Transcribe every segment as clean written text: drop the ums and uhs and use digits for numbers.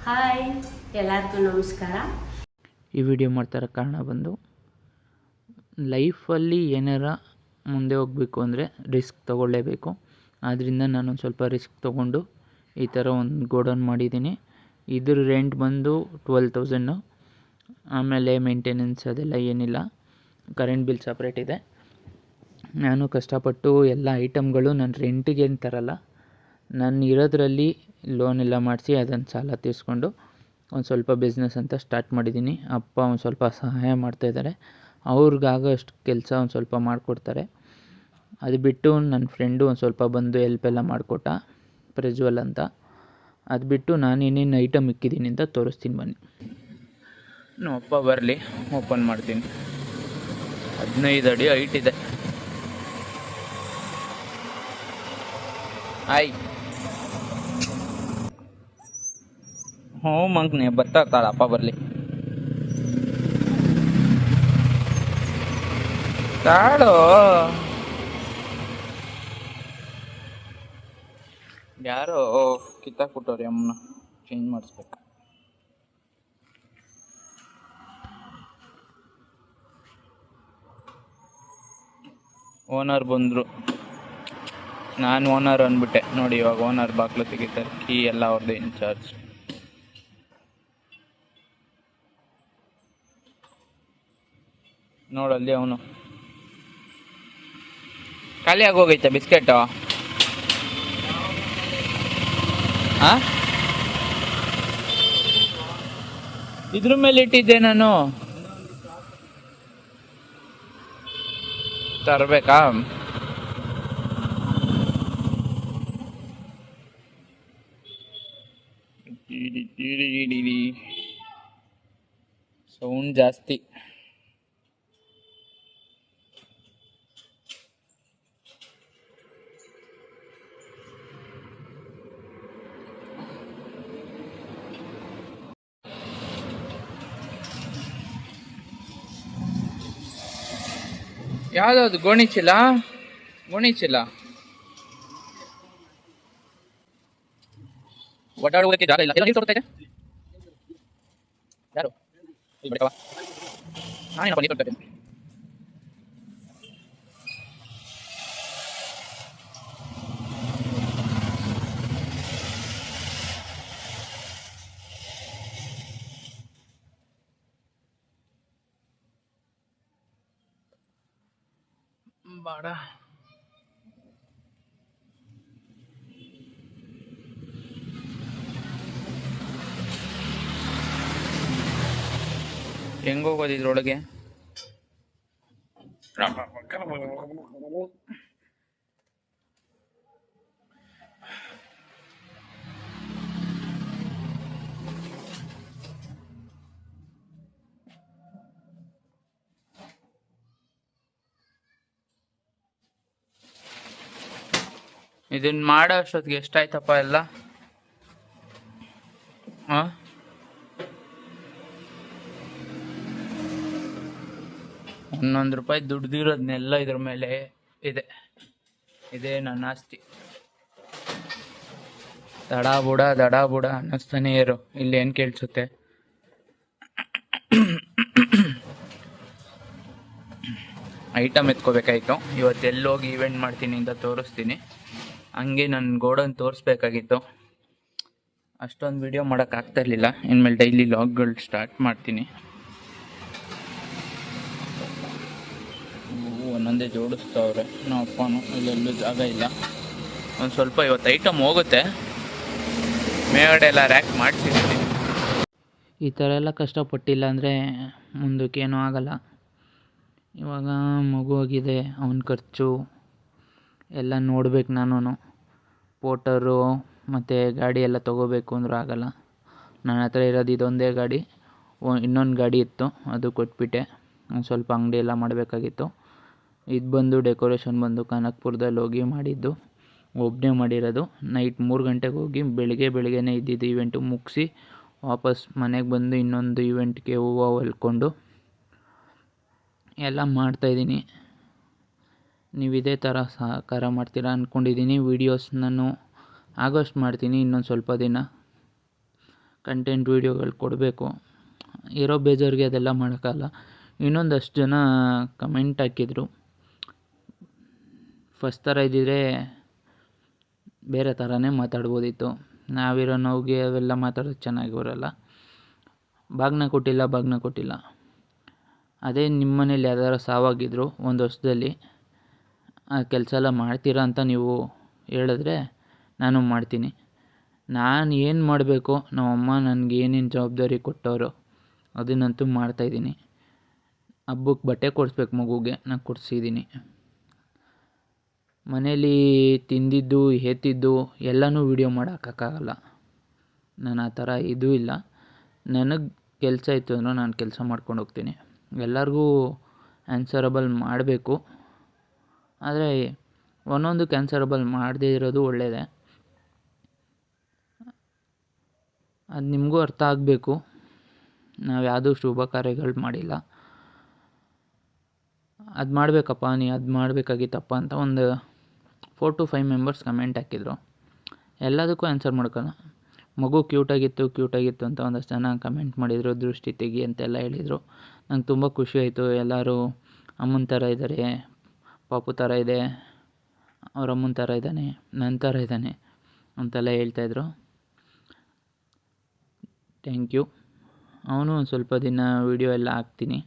Hi, ಎಲ್ಲರಿಗೂ ನಮಸ್ಕಾರ. ಈ ವಿಡಿಯೋ ಮಾಡ್ತಾರೋ ಕಾರಣ ಬಂದು ಲೈಫಲ್ಲಿ ಏನಾರ ಮುಂದೆ ಹೋಗಬೇಕು ಅಂದರೆ ರಿಸ್ಕ್ ತೊಗೊಳ್ಳೇಬೇಕು. ಆದ್ದರಿಂದ ನಾನೊಂದು ಸ್ವಲ್ಪ ರಿಸ್ಕ್ ತೊಗೊಂಡು ಈ ಥರ ಒಂದು ಗೋಡೌನ್ ಮಾಡಿದ್ದೀನಿ. ಇದ್ರ ರೆಂಟ್ ಬಂದು 12,000. ಆಮೇಲೆ ಮೇಂಟೆನೆನ್ಸ್ ಅದೆಲ್ಲ ಏನಿಲ್ಲ, ಕರೆಂಟ್ ಬಿಲ್ ಸಪ್ರೇಟ್ ಇದೆ. ನಾನು ಕಷ್ಟಪಟ್ಟು ಎಲ್ಲ ಐಟಮ್ಗಳು ನಾನು ರೆಂಟಿಗೆ ಏನು ತರಲ್ಲ, ನಾನು ಇರೋದ್ರಲ್ಲಿ ಲೋನ್ ಎಲ್ಲ ಮಾಡಿಸಿ ಅದನ್ನು ಸಾಲ ತೀರಿಸ್ಕೊಂಡು ಒಂದು ಸ್ವಲ್ಪ ಬಿಸ್ನೆಸ್ ಅಂತ ಸ್ಟಾರ್ಟ್ ಮಾಡಿದ್ದೀನಿ. ಅಪ್ಪ ಒಂದು ಸ್ವಲ್ಪ ಸಹಾಯ ಮಾಡ್ತಾಯಿದ್ದಾರೆ, ಅವ್ರಿಗಾಗೋಷ್ಟು ಕೆಲಸ ಒಂದು ಸ್ವಲ್ಪ ಮಾಡಿಕೊಡ್ತಾರೆ. ಅದು ಬಿಟ್ಟು ನನ್ನ ಫ್ರೆಂಡು ಒಂದು ಸ್ವಲ್ಪ ಬಂದು ಹೆಲ್ಪ್ ಎಲ್ಲ ಮಾಡಿಕೊಟ್ಟ, ಪ್ರಜ್ವಲ್ ಅಂತ. ಅದು ಬಿಟ್ಟು ನಾನು ಏನೇನು ಐಟಮ್ ಇಕ್ಕಿದ್ದೀನಿ ಅಂತ ತೋರಿಸ್ತೀನಿ ಬನ್ನಿ. ನಮ್ಮ ಅಪ್ಪ ಬರಲಿ, ಓಪನ್ ಮಾಡ್ತೀನಿ. 15 ಅಡಿ ಹೈಟ್ ಇದೆ. ಆಯ್ ಹ್ಞೂ ಮಂಕ್ನೆ ಬರ್ತಾಳಪ್ಪ ಬರಲಿ. ತಾಳು ಯಾರೋ ಕಿತ್ತಾಕ್ಬಿಟ್ಟವ್ರಿ, ಅಮ್ಮನ ಚೇಂಜ್ ಮಾಡಿಸ್ಬೇಕು. ಓನರ್ ಬಂದರು, ನಾನು ಓನರ್ ಅಂದ್ಬಿಟ್ಟೆ. ನೋಡಿ ಇವಾಗ ಓನರ್ ಬಾಗ್ಲು ತೆಗಿತಾರೆ, ಕೀ ಎಲ್ಲ ಅವ್ರದ್ದು ಇನ್ಚಾರ್ಜ್. ನೋಡಲ್ಲಿ ಅವನು ಖಾಲಿ ಆಗೋಗೈತೆ ಬಿಸ್ಕೆಟು. ಹಾಂ, ಇದ್ರ ಮೇಲೆ ಇಟ್ಟಿದ್ದೆ ನಾನು, ತರಬೇಕಾ? ಸೌಂಡ್ ಜಾಸ್ತಿ. ಯಾವ್ದು ಗೋಣಿಚೀಲ ಓಡಾಡುವುದಕ್ಕೆ ಜಾಗ ಇಲ್ಲ. ಎಲ್ಲ ನೀರು ತೋರ್ತಾ ಇದೆ. ಯಾರು ನಾನೇನಪ್ಪ ನೀರು ತೋರ್ತಾ ಇದ್ದೇನೆ. ಬಾಡ ಹೆಂಗೋಗೋದು ಇದ್ರೊಳಗೆ? ಇದನ್ನ ಮಾಡೋ ಅಷ್ಟೊತ್ತಿಗೆ ಎಷ್ಟಾಯ್ತಪ್ಪ ಎಲ್ಲ? ಹಾಂ, ₹1 ದುಡ್ದಿರೋದನ್ನೆಲ್ಲ ಇದ್ರ ಮೇಲೆ ಇದೆ. ಇದೇ ನನ್ನ ಆಸ್ತಿ. ದಡ ಬುಡ ಅನ್ನಿಸ್ತಾನೆ ಇರು. ಇಲ್ಲಿ ಏನು ಕೇಳಿಸುತ್ತೆ? ಐಟಮ್ ಎತ್ಕೋಬೇಕಾಯ್ತು. ಇವತ್ತೆಲ್ಲೋಗಿ ಈವೆಂಟ್ ಮಾಡ್ತೀನಿ ಅಂತ ತೋರಿಸ್ತೀನಿ. ಹಂಗೆ ನನ್ನ ಗೋಡನ್ ತೋರಿಸ್ಬೇಕಾಗಿತ್ತು. ಅಷ್ಟೊಂದು ವಿಡಿಯೋ ಮಾಡೋಕ್ಕಾಗ್ತಾ ಇರಲಿಲ್ಲ. ಇನ್ಮೇಲೆ ಡೈಲಿ ಲಾಗ್ಗಳು ಸ್ಟಾರ್ಟ್ ಮಾಡ್ತೀನಿ. ಒಂದೊಂದೇ ಜೋಡಿಸ್ತಾವ್ರೆ ನಮ್ಮ ಅಪ್ಪನೂ. ಇಲ್ಲೆಲ್ಲೂ ಜಾಗ ಇಲ್ಲ. ಒಂದು ಸ್ವಲ್ಪ ಇವತ್ತು ಐಟಮ್ ಹೋಗುತ್ತೆ. ಮೇಗಡೆ ಎಲ್ಲ ರ್ಯಾಕ್ ಮಾಡಿಸಿದ್ದೀನಿ. ಈ ಥರ ಎಲ್ಲ ಕಷ್ಟಪಟ್ಟಿಲ್ಲ ಅಂದರೆ ಮುಂದಕ್ಕೇನೂ ಆಗಲ್ಲ. ಇವಾಗ ಮಗು ಆಗಿದೆ, ಅವನ ಖರ್ಚು ಎಲ್ಲ ನೋಡ್ಬೇಕು. ನಾನು ಪೋಟರು ಮತ್ತು ಗಾಡಿ ಎಲ್ಲ ತೊಗೋಬೇಕು ಅಂದರೂ ಆಗಲ್ಲ. ನನ್ನ ಹತ್ರ ಇರೋದು ಇದೊಂದೇ ಗಾಡಿ. ಇನ್ನೊಂದು ಗಾಡಿ ಇತ್ತು, ಅದು ಕೊಟ್ಬಿಟ್ಟೆ. ಒಂದು ಸ್ವಲ್ಪ ಅಂಗಡಿ ಎಲ್ಲ ಮಾಡಬೇಕಾಗಿತ್ತು. ಇದು ಬಂದು ಡೆಕೋರೇಷನ್ ಬಂದು ಕನಕಪುರದಲ್ಲಿ ಹೋಗಿ ಮಾಡಿದ್ದು, ಒಬ್ಬನೇ ಮಾಡಿರೋದು. ನೈಟ್ 3 ಗಂಟೆಗೆ ಹೋಗಿ ಬೆಳಿಗ್ಗೆನೇ ಇದ್ದಿದ್ದು ಈವೆಂಟು ಮುಗಿಸಿ ವಾಪಸ್ ಮನೆಗೆ ಬಂದು ಇನ್ನೊಂದು ಈವೆಂಟ್ಗೆ ಹೂವು ಹೊಲ್ಕೊಂಡು ಎಲ್ಲ ಮಾಡ್ತಾಯಿದ್ದೀನಿ. ನೀವು ಇದೇ ಥರ ಸಹಕಾರ ಮಾಡ್ತೀರಾ ಅಂದ್ಕೊಂಡಿದ್ದೀನಿ. ವೀಡಿಯೋಸ್ ನಾನು ಆಗೋಷ್ಟು ಮಾಡ್ತೀನಿ. ಇನ್ನೊಂದು ಸ್ವಲ್ಪ ದಿನ ಕಂಟೆಂಟ್ ವೀಡಿಯೋಗಳು ಕೊಡಬೇಕು. ಇರೋ ಬೇಜಾರಿಗೆ ಅದೆಲ್ಲ ಮಾಡೋಕ್ಕಲ್ಲ. ಇನ್ನೊಂದಷ್ಟು ಜನ ಕಮೆಂಟ್ ಹಾಕಿದರು, ಫಸ್ಟ್ ಥರ ಇದ್ದಿದ್ರೆ ಬೇರೆ ಥರನೇ ಮಾತಾಡ್ಬೋದಿತ್ತು, ನಾವಿರೋ ನೋವಿಗೆ ಅವೆಲ್ಲ ಮಾತಾಡೋದು ಚೆನ್ನಾಗಿ ಬರೋಲ್ಲ, ಬಾಗ್ನ ಕೊಟ್ಟಿಲ್ಲ. ಅದೇ ನಿಮ್ಮ ಮನೇಲಿ ಯಾವ್ದಾರು ಸಾವಾಗಿದ್ರು ಒಂದು ವರ್ಷದಲ್ಲಿ ಆ ಕೆಲಸ ಎಲ್ಲ ಮಾಡ್ತೀರಾ ಅಂತ ನೀವು ಹೇಳಿದ್ರೆ ನಾನು ಮಾಡ್ತೀನಿ. ನಾನು ಏನು ಮಾಡಬೇಕು, ನಮ್ಮಮ್ಮ ನನಗೆ ಏನೇನು ಜವಾಬ್ದಾರಿ ಕೊಟ್ಟವರು ಅದನ್ನಂತೂ ಮಾಡ್ತಾಯಿದ್ದೀನಿ. ಹಬ್ಬಕ್ಕೆ ಬಟ್ಟೆ ಕೊಡಿಸ್ಬೇಕು ಮಗುಗೆ, ನಾನು ಕೊಡಿಸಿದ್ದೀನಿ. ಮನೇಲಿ ತಿಂದಿದ್ದು ಎತ್ತಿದ್ದು ಎಲ್ಲನೂ ವೀಡಿಯೋ ಮಾಡೋಕ್ಕಾಗಲ್ಲ. ನಾನು ಆ ಥರ ಇದೂ ಇಲ್ಲ. ನನಗೆ ಕೆಲಸ ಇತ್ತು ಅಂದ್ರೆ ನಾನು ಕೆಲಸ ಮಾಡ್ಕೊಂಡು ಹೋಗ್ತೀನಿ. ಎಲ್ಲರಿಗೂ ಆನ್ಸರಬಲ್ ಮಾಡಬೇಕು, ಆದರೆ ಒಂದೊಂದಕ್ಕೆ ಆನ್ಸರಬಲ್ ಮಾಡದೇ ಇರೋದು ಒಳ್ಳೆಯದೇ. ಅದು ನಿಮಗೂ ಅರ್ಥ ಆಗಬೇಕು. ನಾವು ಯಾವುದೂ ಶುಭ ಕಾರ್ಯಗಳು ಮಾಡಿಲ್ಲ, ಅದು ಮಾಡಬೇಕಪ್ಪ, ನೀ ಅದು ಮಾಡಬೇಕಾಗಿತ್ತಪ್ಪ ಅಂತ ಒಂದು 4 to 5 ಮೆಂಬರ್ಸ್ ಕಮೆಂಟ್ ಹಾಕಿದರು. ಎಲ್ಲದಕ್ಕೂ ಆನ್ಸರ್ ಮಾಡ್ಕೊಳ್ಳೋ. ಮಗು ಕ್ಯೂಟಾಗಿತ್ತು ಅಂತ ಒಂದಷ್ಟು ಜನ ಕಮೆಂಟ್ ಮಾಡಿದರು, ದೃಷ್ಟಿ ತೆಗಿ ಅಂತೆಲ್ಲ ಹೇಳಿದರು. ನಂಗೆ ತುಂಬ ಖುಷಿ ಆಯಿತು. ಎಲ್ಲರೂ ಅಮ್ಮನ ಥರ ಇದ್ದಾರೆ, ಪಾಪು ಥರ ಇದೆ, ಅವ್ರ ಅಮ್ಮನ ಥರ ಇದ್ದಾನೆ, ನನ್ನ ಥರ ಇದ್ದಾನೆ ಅಂತೆಲ್ಲ ಹೇಳ್ತಾಯಿದ್ರು. Thank you. ಅವನು ಒಂದು ಸ್ವಲ್ಪ ದಿನ ವೀಡಿಯೋ ಎಲ್ಲ ಹಾಕ್ತೀನಿ.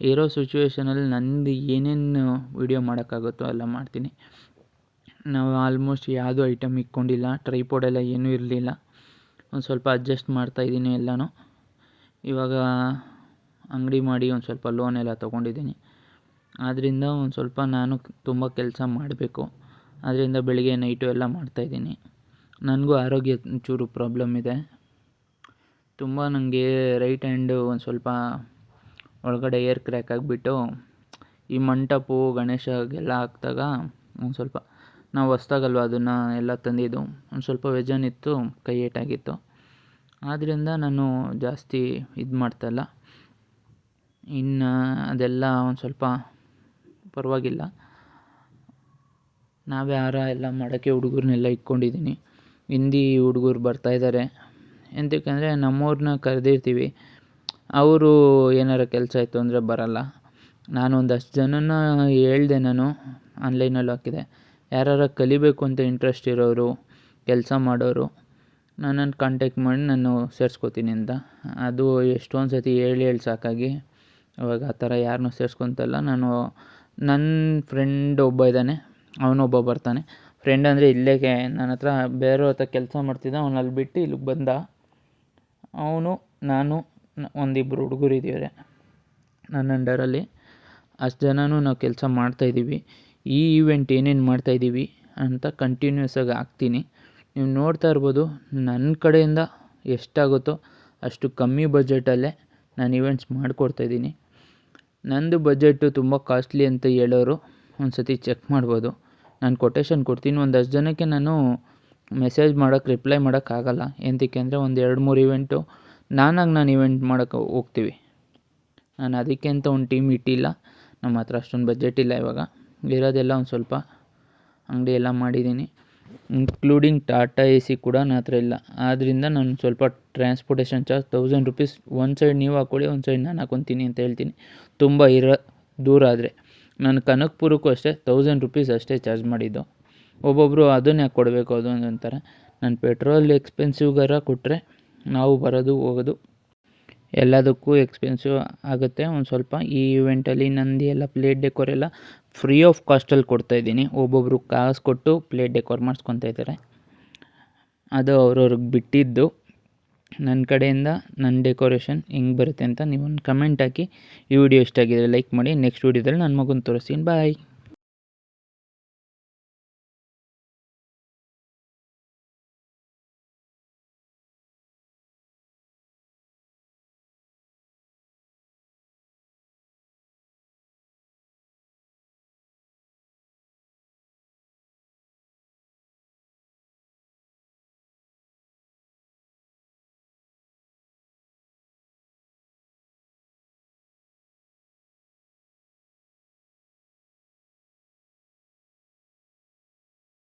ಇರೋ ಸಿಚುವೇಷನಲ್ಲಿ ನಂದು ಏನೇನು ವೀಡಿಯೋ ಮಾಡೋಕ್ಕಾಗುತ್ತೋ ಎಲ್ಲ ಮಾಡ್ತೀನಿ. ನಾವು ಆಲ್ಮೋಸ್ಟ್ ಯಾವುದೂ ಐಟಮ್ ಇಟ್ಕೊಂಡಿಲ್ಲ, ಟ್ರೈಪೋಡೆಲ್ಲ ಏನೂ ಇರಲಿಲ್ಲ. ಒಂದು ಸ್ವಲ್ಪ ಅಡ್ಜಸ್ಟ್ ಮಾಡ್ತಾಯಿದ್ದೀನಿ ಎಲ್ಲನೂ. ಇವಾಗ ಅಂಗಡಿ ಮಾಡಿ ಒಂದು ಸ್ವಲ್ಪ ಲೋನ್ ಎಲ್ಲ ತೊಗೊಂಡಿದ್ದೀನಿ. ಆದ್ದರಿಂದ ಒಂದು ಸ್ವಲ್ಪ ನಾನು ತುಂಬ ಕೆಲಸ ಮಾಡಬೇಕು. ಆದ್ದರಿಂದ ಬೆಳಿಗ್ಗೆ ನೈಟು ಎಲ್ಲ ಮಾಡ್ತಾಯಿದ್ದೀನಿ. ನನಗೂ ಆರೋಗ್ಯ ಒಂಚೂರು ಪ್ರಾಬ್ಲಮ್ ಇದೆ. ತುಂಬ ನನಗೆ ರೈಟ್ ಹ್ಯಾಂಡು ಒಂದು ಸ್ವಲ್ಪ ಒಳಗಡೆ ಏರ್ ಕ್ರ್ಯಾಕ್ ಆಗಿಬಿಟ್ಟು, ಈ ಮಂಟಪು ಗಣೇಶಗೆಲ್ಲ ಹಾಕಿದಾಗ ಒಂದು ಸ್ವಲ್ಪ, ನಾವು ಹೊಸ್ದಾಗಲ್ವ ಅದನ್ನು ಎಲ್ಲ ತಂದಿದ್ದು, ಒಂದು ಸ್ವಲ್ಪ ವಜನಿತ್ತು, ಕೈ ಏಟಾಗಿತ್ತು. ಆದ್ದರಿಂದ ನಾನು ಜಾಸ್ತಿ ಇದು ಮಾಡ್ತಾಯಿಲ್ಲ. ಇನ್ನು ಅದೆಲ್ಲ ಒಂದು ಸ್ವಲ್ಪ ಪರವಾಗಿಲ್ಲ. ನಾವೇ ಹಾರ ಎಲ್ಲ ಮಾಡೋಕ್ಕೆ ಹುಡುಗರನ್ನೆಲ್ಲ ಇಟ್ಕೊಂಡಿದ್ದೀನಿ. ಹಿಂದಿ ಹುಡುಗರು ಬರ್ತಾಯಿದ್ದಾರೆ. ಎಂತಕ್ಕಂದರೆ ನಮ್ಮವ್ರನ್ನ ಕರೆದಿರ್ತೀವಿ, ಅವರು ಏನಾರು ಕೆಲಸ ಇತ್ತು ಅಂದರೆ ಬರಲ್ಲ. ನಾನು ಒಂದಷ್ಟು ಜನನ ಹೇಳಿದೆ, ನಾನು ಆನ್ಲೈನಲ್ಲಿ ಹಾಕಿದೆ, ಯಾರು ಕಲಿಬೇಕು ಅಂತ ಇಂಟ್ರೆಸ್ಟ್ ಇರೋರು, ಕೆಲಸ ಮಾಡೋರು ನನ್ನನ್ನು ಕಾಂಟ್ಯಾಕ್ಟ್ ಮಾಡಿ ನಾನು ಸೇರಿಸ್ಕೋತೀನಿ ಅಂತ. ಅದು ಎಷ್ಟೊಂದು ಸತಿ ಹೇಳಿ ಸಾಕಾಗಿ ಇವಾಗ ಆ ಥರ ಯಾರನ್ನೂ ಸೇರಿಸ್ಕೊತಲ್ಲ. ನಾನು ನನ್ನ ಫ್ರೆಂಡ್ ಒಬ್ಬ ಇದ್ದಾನೆ, ಅವನೊಬ್ಬ ಬರ್ತಾನೆ. ಫ್ರೆಂಡ್ ಅಂದರೆ ಇಲ್ಲೇ ನನ್ನ ಹತ್ರ ಬೇರೆಯವ್ರ ಹತ್ರ ಕೆಲಸ ಮಾಡ್ತಿದ್ದ, ಅವನು ಅಲ್ಲಿ ಬಿಟ್ಟು ಇಲ್ಲಿಗೆ ಬಂದ. ಅವನು, ನಾನು, ಒಂದಿಬ್ಬರು ಹುಡುಗರು ಇದ್ದೀವಿ ನನ್ನ ಅಂಡರಲ್ಲಿ. ಅಷ್ಟು ಜನನೂ ನಾವು ಕೆಲಸ ಮಾಡ್ತಾಯಿದ್ದೀವಿ. ಈ ಈವೆಂಟ್ ಏನೇನು ಮಾಡ್ತಾಯಿದ್ದೀವಿ ಅಂತ ಕಂಟಿನ್ಯೂಸ್ ಆಗಿ ಹಾಕ್ತೀನಿ. ನೀವು ನೋಡ್ತಾ ಇರ್ಬೋದು, ನನ್ನ ಕಡೆಯಿಂದ ಎಷ್ಟಾಗುತ್ತೋ ಅಷ್ಟು ಕಮ್ಮಿ ಬಜೆಟಲ್ಲೇ ನಾನು ಈವೆಂಟ್ಸ್ ಮಾಡಿಕೊಡ್ತಾಯಿದ್ದೀನಿ. ನಂದು ಬಜೆಟು ತುಂಬ ಕಾಸ್ಟ್ಲಿ ಅಂತ ಹೇಳೋರು ಒಂದು ಸತಿ ಚೆಕ್ ಮಾಡ್ಬೋದು. ನಾನು ಕೊಟೇಶನ್ ಕೊಡ್ತೀನಿ. ಒಂದಷ್ಟು ಜನಕ್ಕೆ ನಾನು ಮೆಸೇಜ್ ಮಾಡೋಕ್ಕೆ ರಿಪ್ಲೈ ಮಾಡೋಕ್ಕಾಗಲ್ಲ. ಎಂತಕ್ಕೆ ಅಂದರೆ ಒಂದು 2-3 ಇವೆಂಟು ನಾನು ಇವೆಂಟ್ ಮಾಡೋಕ್ಕೆ ಹೋಗ್ತೀವಿ. ನಾನು ಅದಕ್ಕೆ ಅಂತ ಒಂದು ಟೀಮ್ ಇಟ್ಟಿಲ್ಲ. ನಮ್ಮ ಹತ್ರ ಅಷ್ಟೊಂದು ಬಜೆಟ್ ಇಲ್ಲ. ಇವಾಗ ಇರೋದೆಲ್ಲ ಒಂದು ಸ್ವಲ್ಪ ಅಂಗಡಿ ಎಲ್ಲ ಮಾಡಿದ್ದೀನಿ, ಇನ್ಕ್ಲೂಡಿಂಗ್ ಟಾಟಾ AC ಕೂಡ ನನ್ನ ಹತ್ರ ಇಲ್ಲ. ಆದ್ದರಿಂದ ನಾನು ಸ್ವಲ್ಪ ಟ್ರಾನ್ಸ್ಪೋರ್ಟೇಷನ್ ಚಾರ್ಜ್ 1000 ರೂಪೀಸ್ ಒಂದು ಸೈಡ್ ನೀವು ಹಾಕ್ಕೊಳ್ಳಿ, ಒಂದು ಸೈಡ್ ನಾನು ಹಾಕ್ಕೊತೀನಿ ಅಂತ ಹೇಳ್ತೀನಿ. ತುಂಬ ದೂರ ಆದರೆ ನಾನು ಕನಕಪುರಕ್ಕೂ ಅಷ್ಟೇ 1000 ರೂಪೀಸ್ ಅಷ್ಟೇ ಚಾರ್ಜ್ ಮಾಡಿದ್ದು. ಒಬ್ಬೊಬ್ಬರು ಅದನ್ನು ಯಾಕೆ ಕೊಡಬೇಕು, ಅದು ಅಂತಾರೆ. ನಾನು ಪೆಟ್ರೋಲ್ ಎಕ್ಸ್ಪೆನ್ಸಿವ್ಗಾರ ಕೊಟ್ಟರೆ ನಾವು ಬರೋದು ಹೋಗೋದು ಎಲ್ಲದಕ್ಕೂ ಎಕ್ಸ್ಪೆನ್ಸಿವ್ ಆಗುತ್ತೆ ಒಂದು ಸ್ವಲ್ಪ. ಈ ಇವೆಂಟಲ್ಲಿ ನಂದು ಎಲ್ಲ ಪ್ಲೇಟ್ ಡೆಕೋರ್ ಎಲ್ಲ ಫ್ರೀ ಆಫ್ ಕಾಸ್ಟಲ್ಲಿ ಕೊಡ್ತಾಯಿದ್ದೀನಿ. ಒಬ್ಬೊಬ್ಬರು ಕಾಸು ಕೊಟ್ಟು ಪ್ಲೇಟ್ ಡೆಕೋರ್ ಮಾಡಿಸ್ಕೊತಾ ಇದ್ದಾರೆ. ಅದು ಅವ್ರವ್ರಿಗೆ ಬಿಟ್ಟಿದ್ದು. ನನ್ನ ಕಡೆಯಿಂದ ನನ್ನ ಡೆಕೋರೇಷನ್ ಹೆಂಗೆ ಬರುತ್ತೆ ಅಂತ ನೀವು ಒಂದು ಕಮೆಂಟ್ ಹಾಕಿ. ಈ ವಿಡಿಯೋ ಇಷ್ಟ ಆಗಿದ್ರೆ ಲೈಕ್ ಮಾಡಿ. ನೆಕ್ಸ್ಟ್ ವೀಡಿಯೋದಲ್ಲಿ ನನ್ನ ಮಗನ ತೋರಿಸ್ತೀನಿ. ಬಾಯ್.